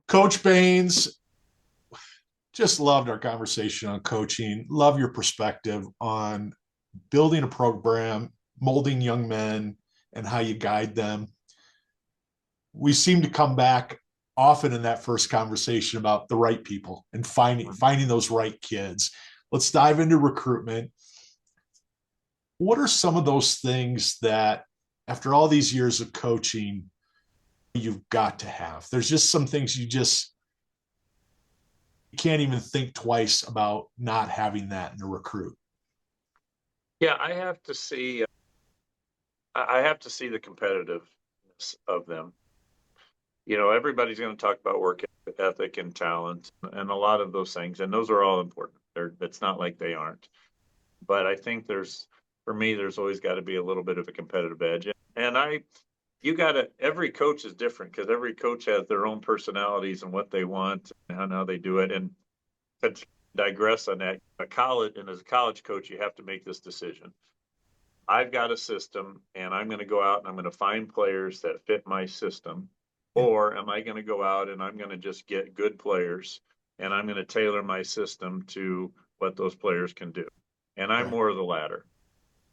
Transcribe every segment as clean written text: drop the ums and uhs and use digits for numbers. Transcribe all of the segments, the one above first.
Coach Baines, just loved our conversation on coaching. Love your perspective on building a program, molding young men, and how you guide them. We seem to come back often in that first conversation about the right people and finding those right kids. Let's dive into recruitment. What are some of those things that, after all these years of coaching, you've got to have? There's just some things you can't even think twice about not having that in a recruit. Yeah, I have to see the competitiveness of them. Everybody's going to talk about work ethic and talent and a lot of those things, and those are all important. It's not like they aren't. But I think for me, there's always got to be a little bit of a competitive edge. Every coach is different because every coach has their own personalities and what they want and how they do it. And to digress on that, as a college coach, you have to make this decision. I've got a system and I'm going to go out and I'm going to find players that fit my system. Or am I going to go out and I'm going to just get good players and I'm going to tailor my system to what those players can do? And I'm more of the latter.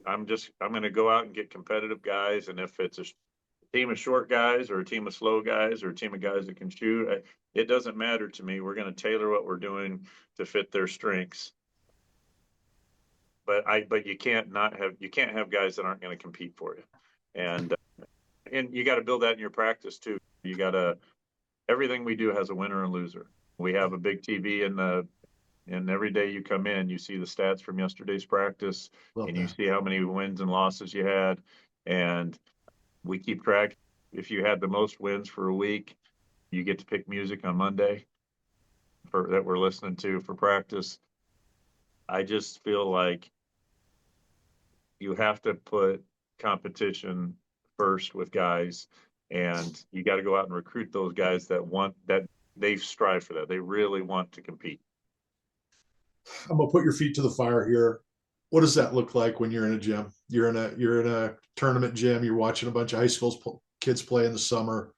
I'm going to go out and get competitive guys. And if it's a team of short guys or a team of slow guys or a team of guys that can shoot, it doesn't matter to me. We're going to tailor what we're doing to fit their strengths. But you can't have guys that aren't going to compete for you. And you got to build that in your practice too. Everything we do has a winner and loser. We have a big TV and every day you come in, you see the stats from yesterday's practice and you see how many wins and losses you had. And we keep track. If you had the most wins for a week, you get to pick music on Monday that we're listening to for practice. I just feel like you have to put competition first with guys, and you got to go out and recruit those guys that they strive for that. They really want to compete. I'm gonna put your feet to the fire here. What does that look like when you're in a gym? You're in a tournament gym. You're watching a bunch of high school kids play in the summer.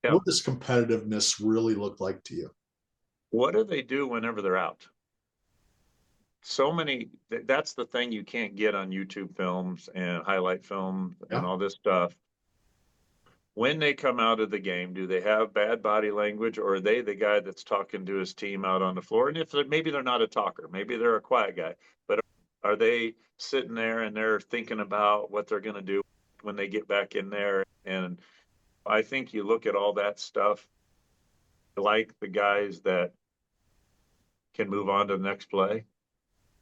Yeah. What does competitiveness really look like to you? What do they do whenever they're out? That's the thing you can't get on YouTube films and highlight film and all this stuff. When they come out of the game, do they have bad body language, or are they the guy that's talking to his team out on the floor? And if maybe they're not a talker, maybe they're a quiet guy, but are they sitting there and they're thinking about what they're going to do when they get back in there? And I think you look at all that stuff, like the guys that can move on to the next play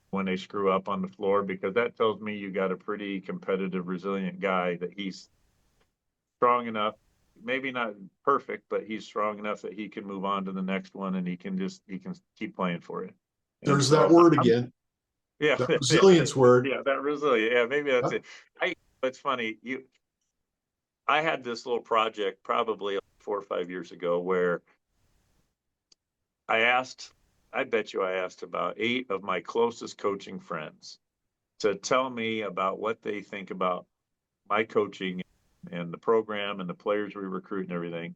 when they screw up on the floor, because that tells me you got a pretty competitive, resilient guy that he's strong enough, maybe not perfect, but he's strong enough that he can move on to the next one and he can keep playing for you. There's that word again. Yeah. That resilience word. Yeah, that resilience. Yeah, maybe that's it. It's funny. I had this little project probably 4 or 5 years ago where I bet you I asked about 8 of my closest coaching friends to tell me about what they think about my coaching and the program and the players we recruit and everything,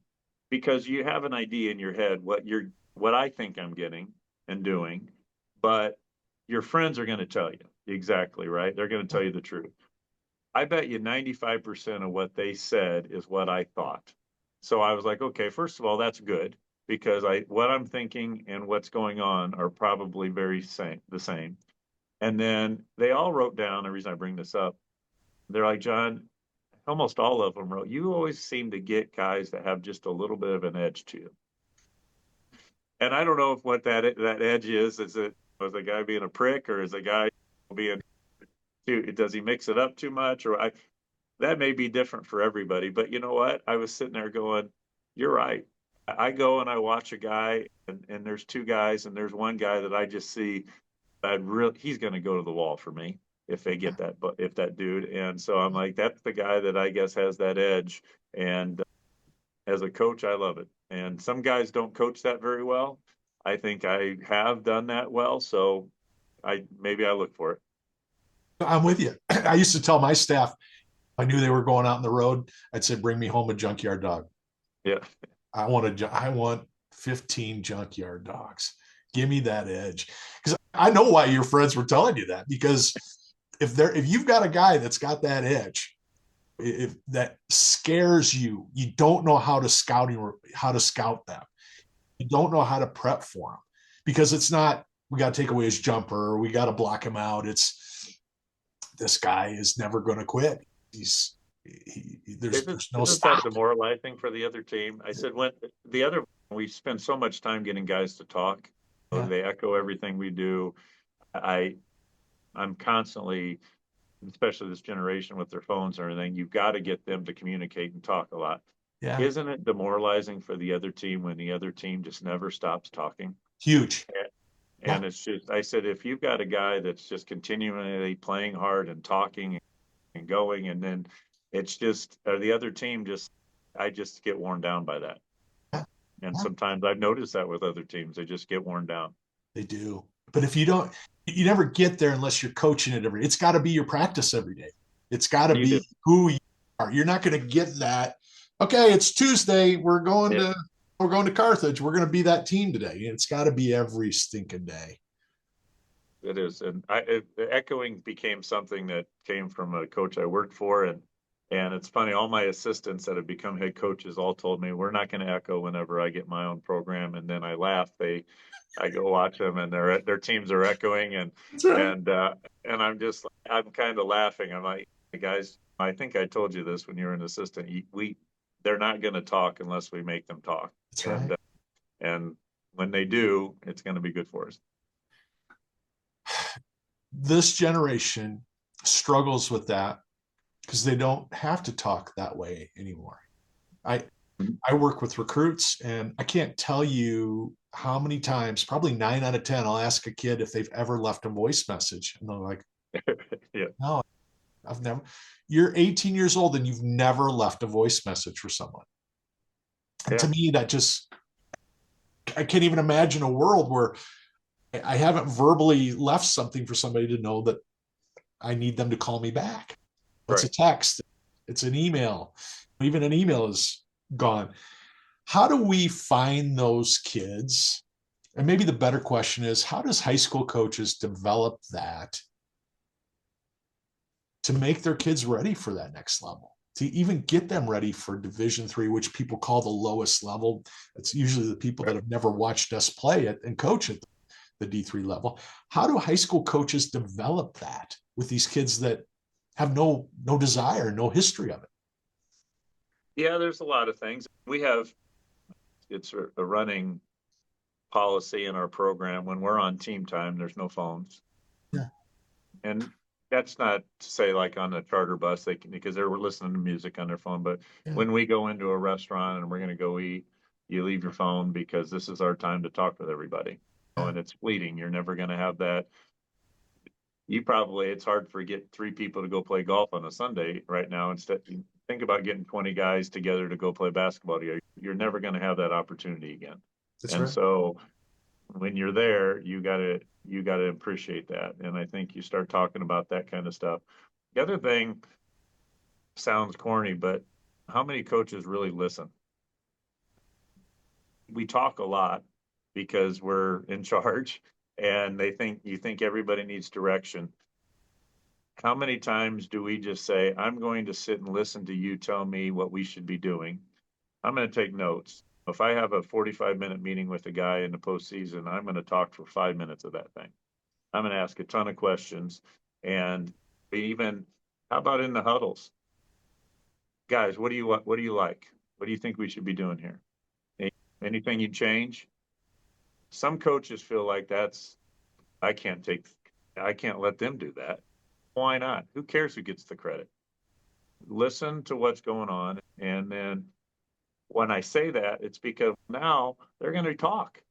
because you have an idea in your head what I think I'm getting and doing, but your friends are going to tell you exactly, right? They're going to tell you the truth. I bet you 95% of what they said is what I thought. So I was like, okay, first of all, that's good, because what I'm thinking and what's going on are probably the same. And then they all wrote down, the reason I bring this up, they're like, John, almost all of them wrote, you always seem to get guys that have just a little bit of an edge to you. And I don't know if what that edge is. Is it was a guy being a prick, or is a guy being does he mix it up too much? That may be different for everybody. But you know what? I was sitting there going, you're right. I go and I watch a guy, and there's 2 guys, and there's one guy that I just see he's going to go to the wall for me if they get that dude. And so I'm like, that's the guy that I guess has that edge. And as a coach, I love it. And some guys don't coach that very well. I think I have done that well. So maybe I look for it. I'm with you. I used to tell my staff, I knew they were going out on the road, I'd say, bring me home a junkyard dog. Yeah. I want 15 junkyard dogs. Give me that edge. Because I know why your friends were telling you that. Because if you've got a guy that's got that edge, if that scares you, you don't know how to scout them. You don't know how to prep for them because it's not we got to take away his jumper, we got to block him out. It's this guy is never going to quit. There's no Isn't that stop. demoralizing for the other team? I said, when we spend so much time getting guys to talk, Yeah, they echo everything we do. I, I'm constantly, especially this generation with their phones and everything, you've got to get them to communicate and talk a lot. yeah, Isn't it demoralizing for the other team when the other team just never stops talking? huge. Yeah, And it's just, I said, if you've got a guy that's just continually playing hard and talking and going, and then it's just, or the other team just, I just get worn down by that. yeah, And yeah, sometimes I've noticed that with other teams, they just get worn down. they do. But if you don't, you never get there unless you're coaching it every. It's got to be your practice every day. It's got to You do. be who you are. You're not going to get that. Okay, it's Tuesday. Yeah, We're going to Carthage. We're going to be that team today. It's got to be every stinking day. it is. And the echoing became something that came from a coach I worked for. And it's funny, all my assistants that have become head coaches all told me, we're not going to echo whenever I get my own program. And then I laugh. I go watch them and their teams are echoing That's right. and, uh, and I'm kind of laughing. I'm like, guys, I think I told you this when you were an assistant. They're not going to talk unless we make them talk. That's And, right. uh, and when they do, it's going to be good for us. This generation struggles with that because they don't have to talk that way anymore. I I work with recruits and I can't tell you how many times, probably 9 out of 10, I'll ask a kid if they've ever left a voice message. And they're like, Yeah. no, I've never. You're 18 years old and you've never left a voice message for someone. And Yeah. to me, I can't even imagine a world where I haven't verbally left something for somebody to know that I need them to call me back. It's a Right. text, it's an email. Even an email is gone. How do we find those kids? And maybe the better question is, how does high school coaches develop that to make their kids ready for that next level? To even get them ready for Division III, which people call the lowest level. It's usually the people that Right. have never watched us play it and coach at the D3 level. How do high school coaches develop that with these kids that have no desire, no history of it? Yeah, there's a lot of things. It's a running policy in our program. When we're on team time, there's no phones. Yeah, And that's not to say like on the charter bus, because they were listening to music on their phone. But yeah, when we go into a restaurant and we're going to go eat, you leave your phone because this is our time to talk with everybody. yeah. And it's fleeting. You're never going to have that. It's hard to get three people to go play golf on a Sunday right now. Instead, think about getting 20 guys together to go play basketball together. You're never going to have that opportunity again. That's And right. so when you're there, you gotta appreciate that. And I think you start talking about that kind of stuff. The other thing sounds corny, but how many coaches really listen? We talk a lot because we're in charge and you think everybody needs direction. How many times do we just say, I'm going to sit and listen to you tell me what we should be doing? I'm going to take notes. If I have a 45-minute meeting with a guy in the postseason, I'm going to talk for 5 minutes of that thing. I'm going to ask a ton of questions. And even, how about in the huddles? Guys, what do you want? What do you like? What do you think we should be doing here? Anything you change? Some coaches feel like I can't take, I can't let them do that. Why not? Who cares who gets the credit? Listen to what's going on. And then when I say that, it's because now they're going to talk.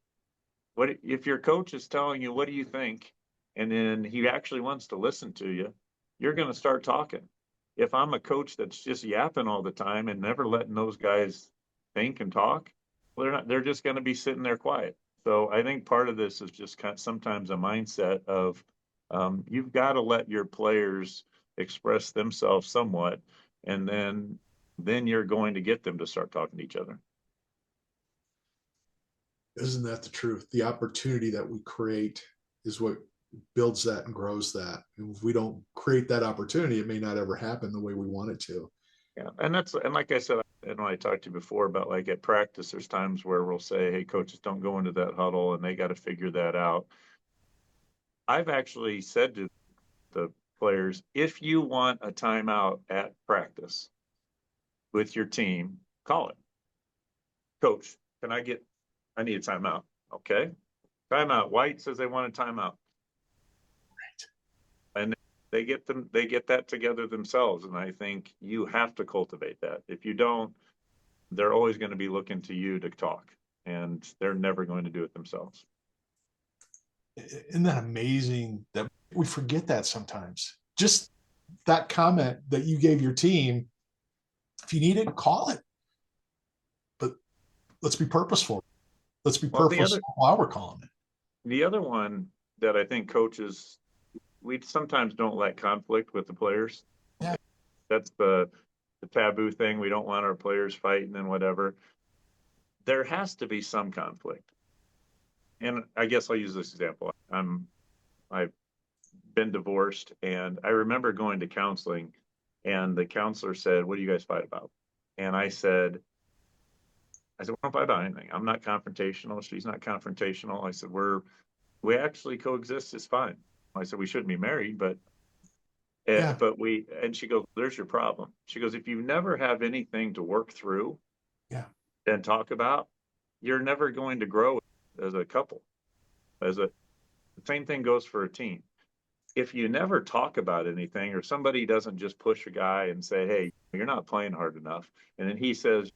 What if your coach is telling you, what do you think? And then he actually wants to listen to you, you're going to start talking. If I'm a coach that's just yapping all the time and never letting those guys think and talk, well, they're just going to be sitting there quiet. So I think part of this is just sometimes a mindset of you've got to let your players express themselves somewhat, and then you're going to get them to start talking to each other. Isn't that the truth? The opportunity that we create is what builds that and grows that. And if we don't create that opportunity, it may not ever happen the way we want it to. Yeah, and like I said, and when I talked to you before about like at practice, there's times where we'll say, "Hey, coaches, don't go into that huddle," and they got to figure that out. I've actually said to the players, if you want a timeout at practice with your team, call it. Coach, I need a timeout. Okay. Timeout. White says they want a timeout. And they get that together themselves. And I think you have to cultivate that. If you don't, they're always going to be looking to you to talk, and they're never going to do it themselves. Isn't that amazing that we forget that sometimes? Just that comment that you gave your team, if you need it, call it. But let's be purposeful. Let's be Well, purposeful while we're calling it. the other one that I think coaches, we sometimes don't let conflict with the players. Yeah. That's the taboo thing. We don't want our players fighting and whatever. There has to be some conflict. And I guess I'll use this example. I've been divorced, and I remember going to counseling, and the counselor said, "What do you guys fight about?" And I said, "We don't fight about anything. I'm not confrontational. She's not confrontational." I said, we actually coexist. It's fine." I said, "We shouldn't be married, Yeah. but we," and she goes, "There's your problem." She goes, "If you never have anything to work through Yeah. and talk about, you're never going to grow as a couple. The same thing goes for a team. If you never talk about anything, or somebody doesn't just push a guy and say, "Hey, you're not playing hard enough," and then he says,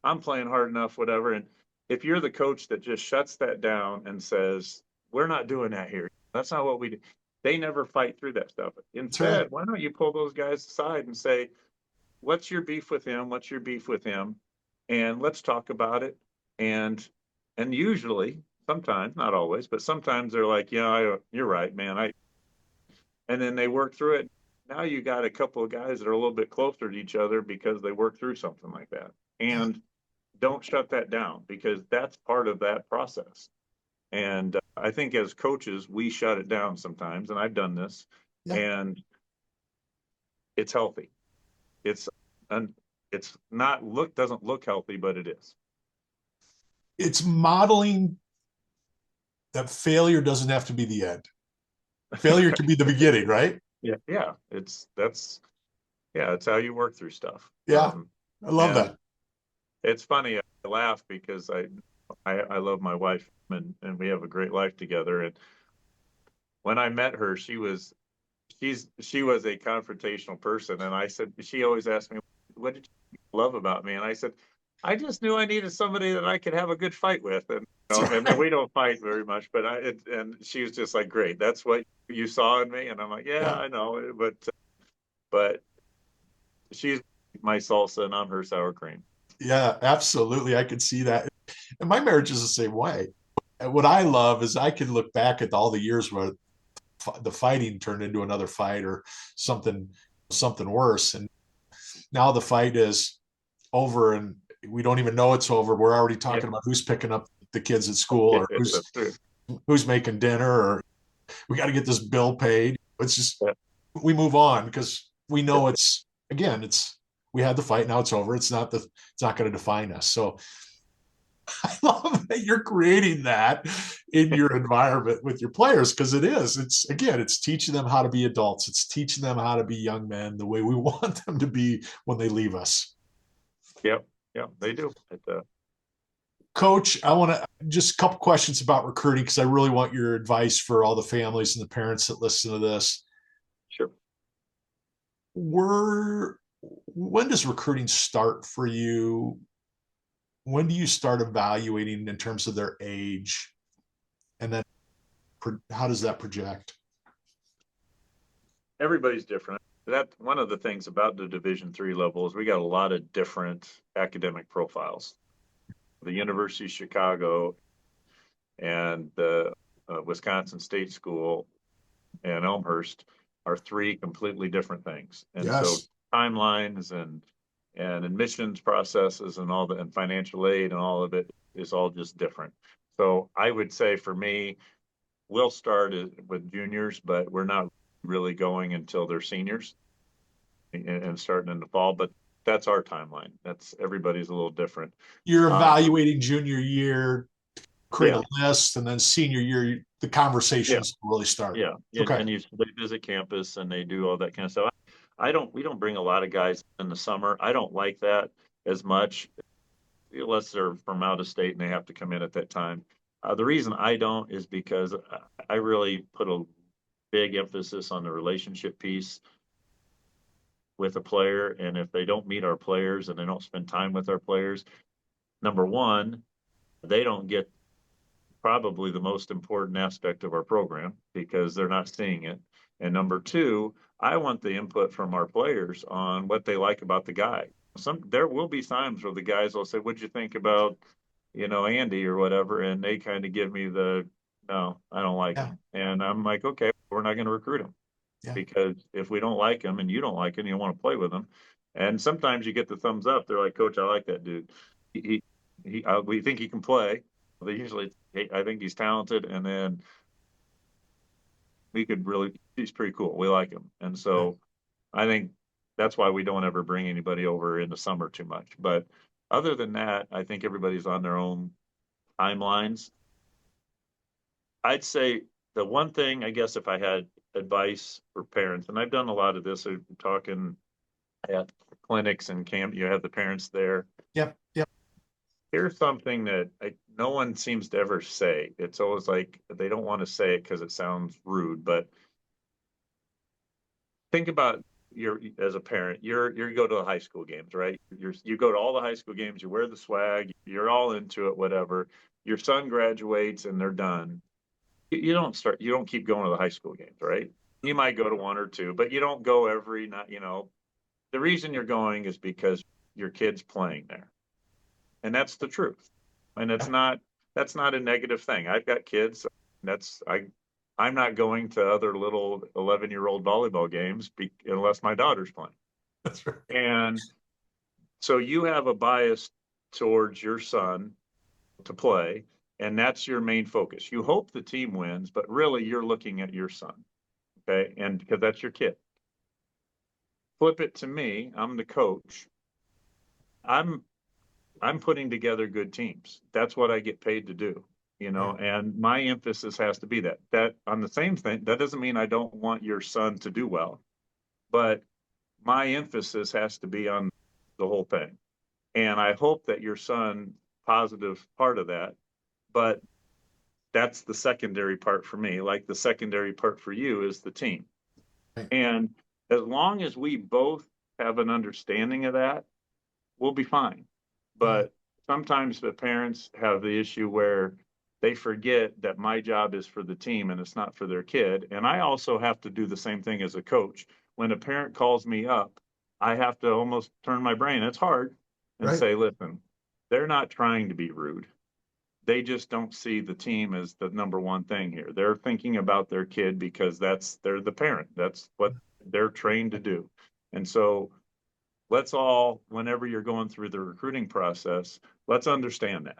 "I'm playing hard enough," whatever. And if you're the coach that just shuts that down and says, "We're not doing that here. That's not what we do," they never fight through that stuff. That's right. Instead, why don't you pull those guys aside and say, "What's your beef with him? What's your beef with him? And let's talk about it." And usually, sometimes, not always, but sometimes they're like, "Yeah, you're right, man. And then they work through it. Now you got a couple of guys that are a little bit closer to each other because they work through something like that. Yeah. And don't shut that down, because that's part of that process. And I think as coaches, we shut it down sometimes, and I've done this, Yeah. and it's healthy. It's and it's not look doesn't look healthy, but it is. It's modeling that failure doesn't have to be the end. Failure can be the beginning, right? Yeah, yeah. It's how you work through stuff. Yeah. I love And that. it's funny. I laugh because I love my wife, and we have a great life together. And when I met her, she was a confrontational person, and I said, she always asked me, "What did you love about me?" And I said, "I just knew I needed somebody that I could have a good fight with." And That's and right. we don't fight very much, but and she was just like, "Great, that's what you saw in me." And I'm like, "Yeah, Yeah. I know," but she's my salsa and I'm her sour cream. Yeah, absolutely. I could see that. And my marriage is the same way. And what I love is I can look back at all the years where the fighting turned into another fight or something worse. And now the fight is over and we don't even know it's over. We're already Yeah, talking about who's picking up the kids at school or that's true. who's making dinner or we got to get this bill paid. It's just Yeah, we move on because we yeah, know it's again, it's we had the fight, now it's over. It's not going to define us. So I love that you're creating that in your environment with your players because it is. It's again, it's teaching them how to be adults. It's teaching them how to be young men the way we want them to be when they leave us. yeah, yeah. They do. Coach, I want to just a couple questions about recruiting because I really want your advice for all the families and the parents that listen to this. Sure. We're when does recruiting start for you? When do you start evaluating in terms of their age? And then how does that project? Everybody's different. That one of the things about the Division III level is we got a lot of different academic profiles. The University of Chicago and the Wisconsin State School and Elmhurst are three completely different things. And so Yes. timelines and and admissions processes and all that, and financial aid and all of it is all just different. So I would say for me, we'll start with juniors, but we're not really going until they're seniors and starting in the fall. But that's our timeline. That's everybody's a little different. You're Um, evaluating junior year, create yeah, a list, and then senior year, the yeah, conversations really start. yeah. Okay. And they visit campus and they do all that kind of stuff. We don't bring a lot of guys in the summer. I don't like that as much unless they're from out of state and they have to come in at that time. The reason I don't is because I really put a big emphasis on the relationship piece with a player. And if they don't meet our players and they don't spend time with our players, number one, they don't get probably the most important aspect of our program because they're not seeing it. And number two, I want the input from our players on what they like about the guy. There will be times where the guys will say, "What'd you think about, Andy or whatever?" And they kind of give me the, "No, I don't like Yeah. him." And I'm like, "Okay, we're not going to recruit him Yeah. because if we don't like him and you don't like him, you don't want to play with him." And sometimes you get the thumbs up. They're like, "Coach, I like that dude. We think he can play." They usually, "Hey, I think he's talented," and then he's pretty cool. We like him. And Right. so I think that's why we don't ever bring anybody over in the summer too much. But other than that, I think everybody's on their own timelines. I'd say the one thing, I guess, if I had advice for parents, and I've done a lot of this, talking at clinics and camp, you have the parents there. Yep. Yep. Here's something that no one seems to ever say. It's always like they don't want to say it because it sounds rude, but think about as a parent, you go to the high school games, right? You go to all the high school games, you wear the swag, you're all into it, whatever. Your son graduates and they're done. You don't keep going to the high school games, right? You might go to one or two, but you don't go every night, The reason you're going is because your kid's playing there. And that's the truth. And Yeah. that's not a negative thing. I've got kids. That's I'm not going to other little 11-year-old volleyball games unless my daughter's playing. That's right. And so you have a bias towards your son to play, and that's your main focus. You hope the team wins, but really you're looking at your son, okay? And because that's your kid. Flip it to me, I'm the coach. I'm I'm putting together good teams. That's what I get paid to do, Right. and my emphasis has to be that on the same thing. That doesn't mean I don't want your son to do well, but my emphasis has to be on the whole thing. And I hope that your son positive part of that, but that's the secondary part for me. Like the secondary part for you is the team. Right. And as long as we both have an understanding of that, we'll be fine. Yeah. But sometimes the parents have the issue where they forget that my job is for the team and it's not for their kid. And I also have to do the same thing as a coach. When a parent calls me up, I have to almost turn my brain. It's hard and Right. say, listen, they're not trying to be rude. They just don't see the team as the number one thing here. They're thinking about their kid because they're the parent. That's what they're trained to do. And so let's all, whenever you're going through the recruiting process, let's understand that.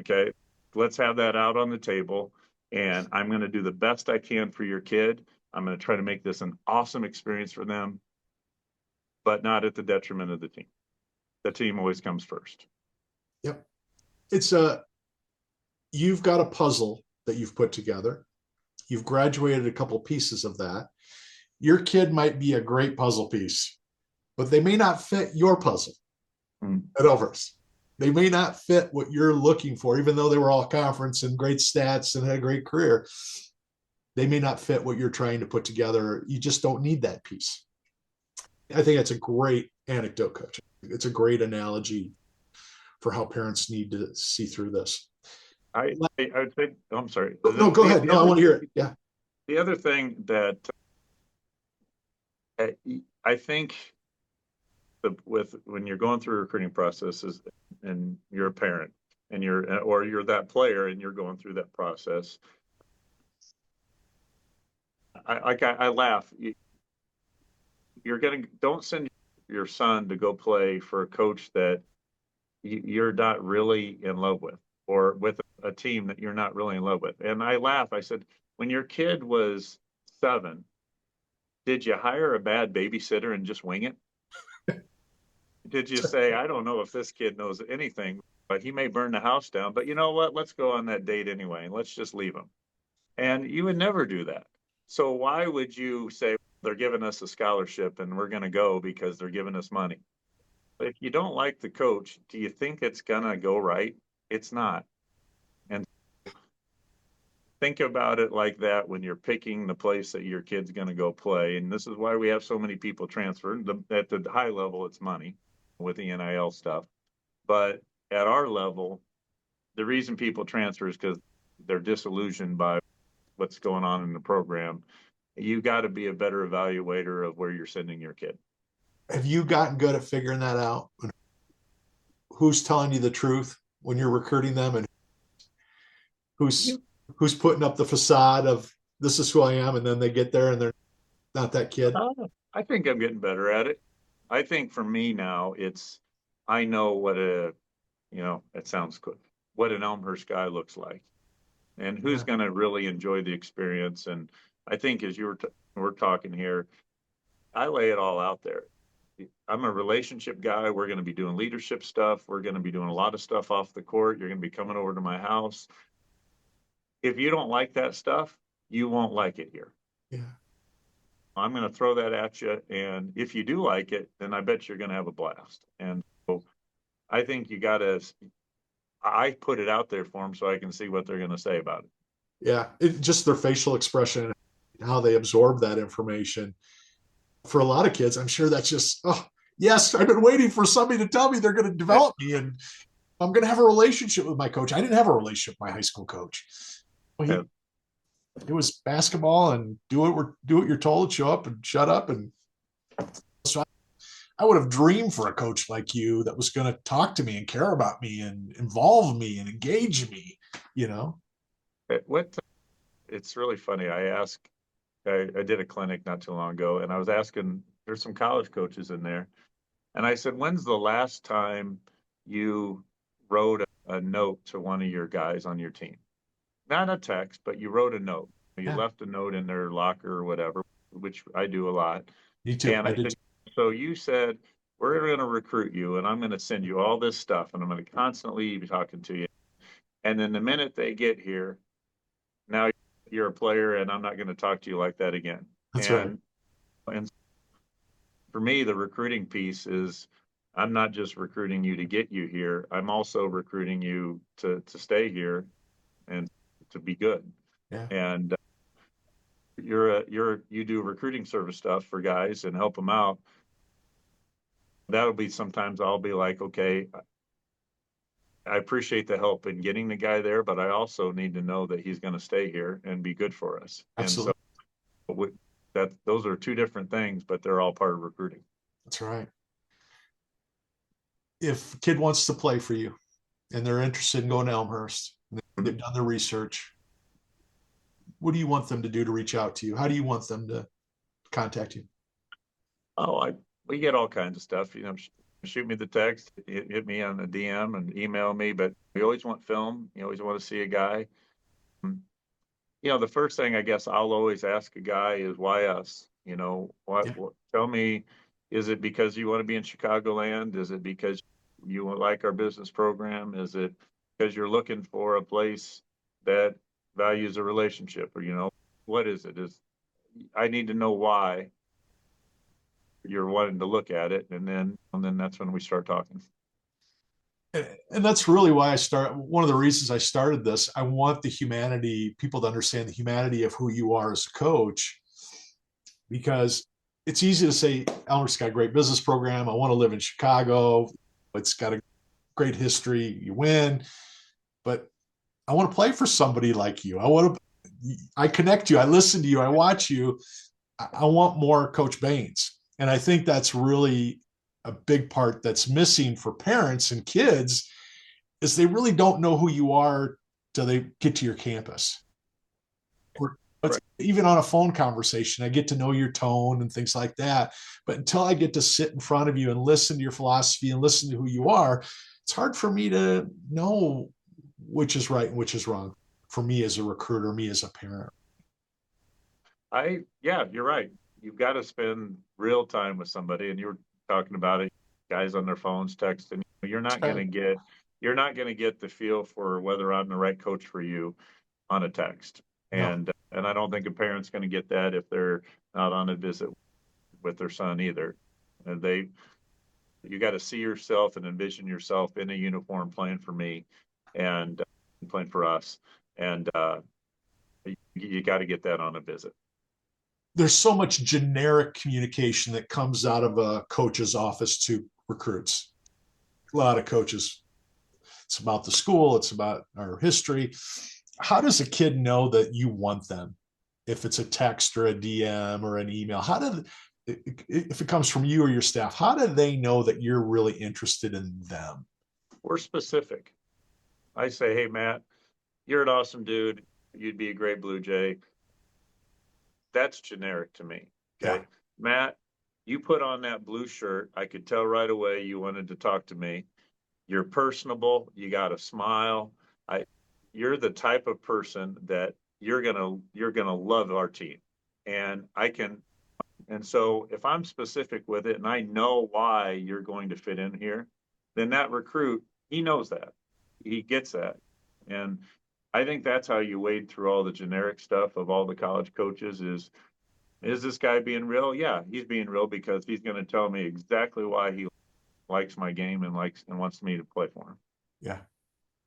Okay. Let's have that out on the table. And I'm going to do the best I can for your kid. I'm going to try to make this an awesome experience for them, but not at the detriment of the team. The team always comes first. Yep. It's a You've got a puzzle that you've put together. You've graduated a couple pieces of that. Your kid might be a great puzzle piece, but they may not fit your puzzle Mm. at Elmhurst. They may not fit what you're looking for, even though they were all conference and great stats and had a great career. They may not fit what you're trying to put together. You just don't need that piece. I think that's a great anecdote, Coach. It's a great analogy for how parents need to see through this. I would say, oh, I'm sorry. No, go ahead. No, I want to hear it. Yeah. The other thing that uh, I think with when you're going through recruiting processes and you're a parent and you're that player and you're going through that process, I laugh. You're gonna don't send your son to go play for a coach that you're not really in love with, or with a team that you're not really in love with. And I laugh. I said, when your kid was 7, did you hire a bad babysitter and just wing it? Did you say, I don't know if this kid knows anything, but he may burn the house down, but you know what? Let's go on that date anyway, and let's just leave him. And you would never do that. So why would you say they're giving us a scholarship and we're going to go because they're giving us money? If you don't like the coach, do you think it's going to go right? It's not. And think about it like that when you're picking the place that your kid's going to go play. And this is why we have so many people transfer. At the high level, it's money with the NIL stuff. But at our level, the reason people transfer is because they're disillusioned by what's going on in the program. You got to be a better evaluator of where you're sending your kid. Have you gotten good at figuring that out? Who's telling you the truth when you're recruiting them, and who's who's putting up the facade of this is who I am, and then they get there and they're not that kid? I think I'm getting better at it. I think for me now, I know it sounds good, what an Elmhurst guy looks like, and who's Yeah. going to really enjoy the experience. And I think as we're talking here, I lay it all out there. I'm a relationship guy. We're going to be doing leadership stuff. We're going to be doing a lot of stuff off the court. You're going to be coming over to my house. If you don't like that stuff, you won't like it here. Yeah. I'm going to throw that at you. And if you do like it, then I bet you're going to have a blast. And so I think I put it out there for them so I can see what they're going to say about it. Yeah. Just their facial expression, how they absorb that information. For a lot of kids, I'm sure that's just, oh, yes, I've been waiting for somebody to tell me they're going to develop me and I'm going to have a relationship with my coach. I didn't have a relationship with my high school coach. Well, it was basketball and do what you're told, show up and shut up. And so I would have dreamed for a coach like you that was going to talk to me and care about me and involve me and engage me, you know? It's really funny. I did a clinic not too long ago, and I was asking, there's some college coaches in there. And I said, when's the last time you wrote a note to one of your guys on your team? Not a text, but you wrote a note. You Yeah, left a note in their locker or whatever, which I do a lot. me too. And I I did. said, so you said, we're going to recruit you, and I'm going to send you all this stuff, and I'm going to constantly be talking to you. And then the minute they get here, now you're a player, and I'm not going to talk to you like that again. That's right. And for me, the recruiting piece is I'm not just recruiting you to get you here. I'm also recruiting you to stay here and to be good. Yeah, And you do recruiting service stuff for guys and help them out. That'll be sometimes I'll be like, okay, I appreciate the help in getting the guy there, but I also need to know that he's going to stay here and be good for us. And so absolutely. those are two different things, but they're all part of recruiting. That's right. If a kid wants to play for you and they're interested in going to Elmhurst, they've done their research, what do you want them to do to reach out to you? How do you want them to contact you? We get all kinds of stuff. Shoot me the text, hit me on the DM, and email me. But we always want film. You always want to see a guy. The first thing I guess I'll always ask a guy is why us? Yeah, What tell me, is it because you want to be in Chicagoland? Is it because you like our business program? Is it because you're looking for a place that values a relationship? Or, what is it? I need to know why you're wanting to look at it. And then that's when we start talking. and that's really why one of the reasons I started this. I want people to understand the humanity of who you are as a coach, because it's easy to say Elmhurst's got a great business program. I want to live in Chicago. It's got a great history. You win, but I want to play for somebody like you. I connect you. I listen to you. I watch you. I want more Coach Baines. And I think that's really a big part that's missing for parents and kids is they really don't know who you are till they get to your campus. It's Right. even on a phone conversation, I get to know your tone and things like that. But until I get to sit in front of you and listen to your philosophy and listen to who you are, it's hard for me to know which is right and which is wrong for me as a recruiter, me as a parent. Yeah, you're right. You've got to spend real time with somebody, and you were talking about it, guys on their phones texting. You're not going to get the feel for whether I'm the right coach for you on a text. No. And I don't think a parent's going to get that if they're not on a visit with their son either. And you got to see yourself and envision yourself in a uniform playing for me and playing for us. And you got to get that on a visit. There's so much generic communication that comes out of a coach's office to recruits. A lot of coaches, it's about the school, it's about our history. How does a kid know that you want them? If it's a text or a DM or an email, if it comes from you or your staff, how do they know that you're really interested in them? We're specific. I say, hey, Matt, you're an awesome dude. You'd be a great Blue Jay. That's generic to me. Yeah. Okay. Matt, you put on that blue shirt. I could tell right away you wanted to talk to me. You're personable. You got a smile. I, you're the type of person that you're gonna love our team. And I can, and so if I'm specific with it and I know why you're going to fit in here, then that recruit, he knows that. He gets that. And I think that's how you wade through all the generic stuff of all the college coaches is this guy being real? Yeah, he's being real because he's going to tell me exactly why he likes my game and likes and wants me to play for him. Yeah.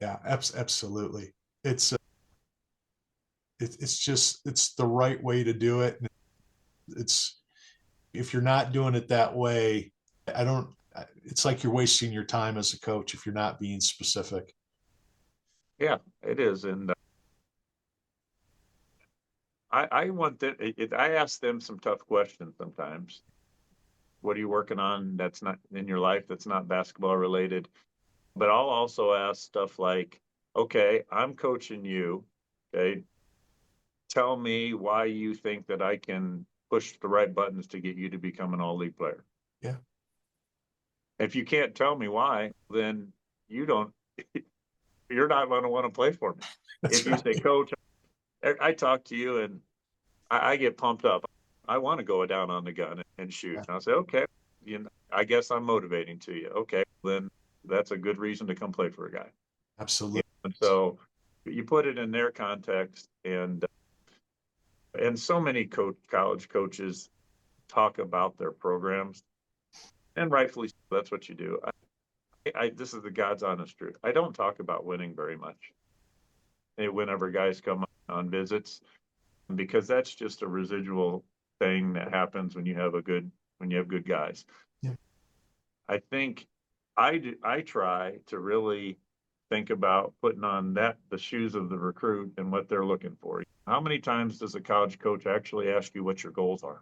Yeah. Absolutely. It's, it's just, it's the right way to do it. It's, if you're not doing it that way, I don't, it's like you're wasting your time as a coach if you're not being specific. Yeah, it is. And I want that. I ask them some tough questions sometimes. What are you working on that's not in your life that's not basketball related? But I'll also ask stuff like, okay, I'm coaching you. Okay, tell me why you think that I can push the right buttons to get you to become an all league player. Yeah. If you can't tell me why, then you don't, you're not going to want to play for me. That's If you say, right. Coach, I talk to you and I get pumped up. I want to go down on the gun and shoot. Yeah. And I'll say, okay, I guess I'm motivating to you. Okay, then that's a good reason to come play for a guy. Absolutely. And so you put it in their context, and so many college coaches talk about their programs, and rightfully so, that's what you do. This is the God's honest truth. I don't talk about winning very much. Whenever guys come on visits, because that's just a residual thing that happens when you have good guys. Yeah. I think I try to really think about putting on the shoes of the recruit and what they're looking for. How many times does a college coach actually ask you what your goals are?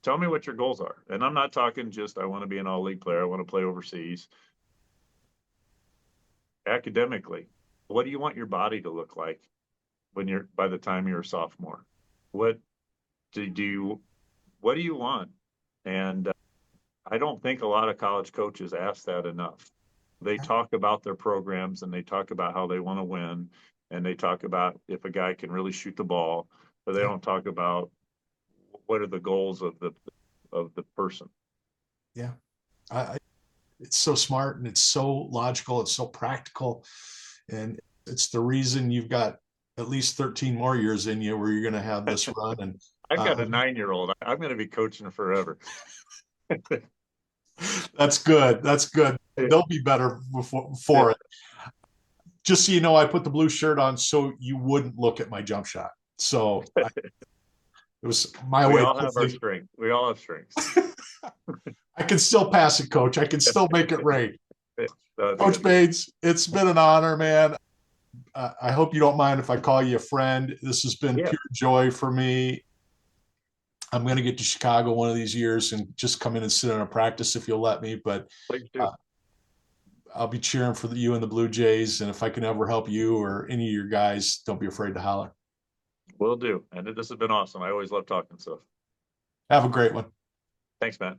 Tell me what your goals are. And I'm not talking just I want to be an all league player, I want to play overseas. Academically, what do you want your body to look like when you're by the time you're a sophomore? What do you what do you want? And I don't think a lot of college coaches ask that enough. They talk about their programs and they talk about how they want to win and they talk about if a guy can really shoot the ball, but they Yeah. don't talk about what are the goals of the person. Yeah. It's so smart and it's so logical. It's so practical. And it's the reason you've got at least 13 more years in you where you're going to have this run. And I've got a uh, 9-year-old. I'm going to be coaching forever. that's good. That's good. They'll be better for it. Just so you know, I put the blue shirt on so you wouldn't look at my jump shot. So it was my We way all of have our saying, strengths. We all have strengths. I can still pass it, coach. I can still make it rain. That's Coach good. Baines, it's been an honor, man. I hope you don't mind if I call you a friend. This has been Yeah, pure joy for me. I'm going to get to Chicago one of these years and just come in and sit in a practice if you'll let me. But please do. uh, I'll be cheering for you and the Blue Jays. And if I can ever help you or any of your guys, don't be afraid to holler. Will do. And this has been awesome. I always love talking stuff. Have a great one. Thanks, Matt.